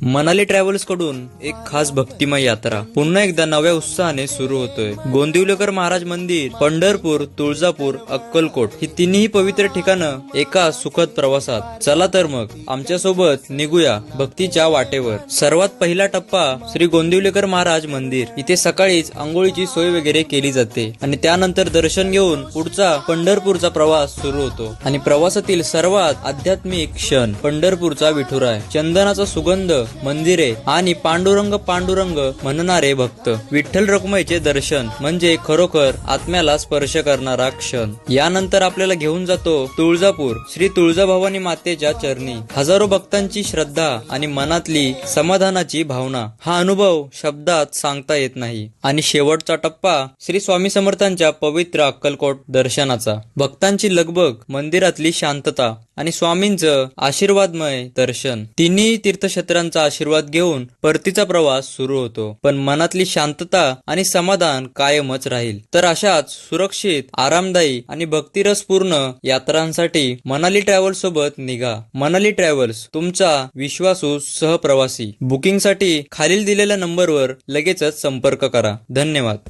Manali travels कडून एक खास भक्तिमय यात्रा पुन्हा एकदा नव्या उत्साहाने सुरू होतोय। गोंदिवलेकर महाराज मंदिर, पंढरपूर, तुळजापूर, अक्कलकोट ही तिन्ही पवित्र ठिकाणं एका सुखद प्रवासात। चला तर मग आमच्या सोबत निघूया भक्तीच्या वाटेवर। सर्वात पहिला टप्पा श्री गोंदिवलेकर महाराज मंदिर। इथे सकाळीच आंघोळीची सोय वगैरे केली जाते आणि त्यानंतर दर्शन घेऊन पुढचा पंढरपूरचा प्रवास सुरू होतो। आणि प्रवासातील सर्वात आध्यात्मिक क्षण पंढरपूरचा विठुराय, चंदनाचा सुगंध, मंदिरे आणि पांडुरंग पांडुरंग म्हणणारे भक्त। विठ्ठल रखुमाईचे दर्शन म्हणजे खरोखर आत्म्याला स्पर्श करणारा क्षण। यानंतर आपल्याला घेऊन जातो तुळजापूर, श्री तुळजाभवानी मातेच्या चरणी। हजारो भक्तांची श्रद्धा आणि मनातली समाधानाची भावना, हा अनुभव शब्दात सांगता येत नाही। आणि शेवटचा टप्पा श्री स्वामी समर्थांच्या पवित्र अक्कलकोट दर्शनाचा। भक्तांची लगबग, मंदिरातली शांतता आणि स्वामींचं आशीर्वादमय दर्शन, तिन्ही तीर्थक्षेत्रांचा आशीर्वाद घेऊन परतीचा प्रवास सुरू होतो। पण मनातली शांतता आणि समाधान कायमच राहील। तर अशाच सुरक्षित, आरामदायी आणि भक्तिरसपूर्ण यात्रांसाठी मनाली ट्रॅव्हल्स सोबत निघा। मनाली ट्रॅव्हल्स, तुमचा विश्वासू सहप्रवासी। बुकिंगसाठी खालील दिलेल्या नंबरवर लगेचच संपर्क करा। धन्यवाद।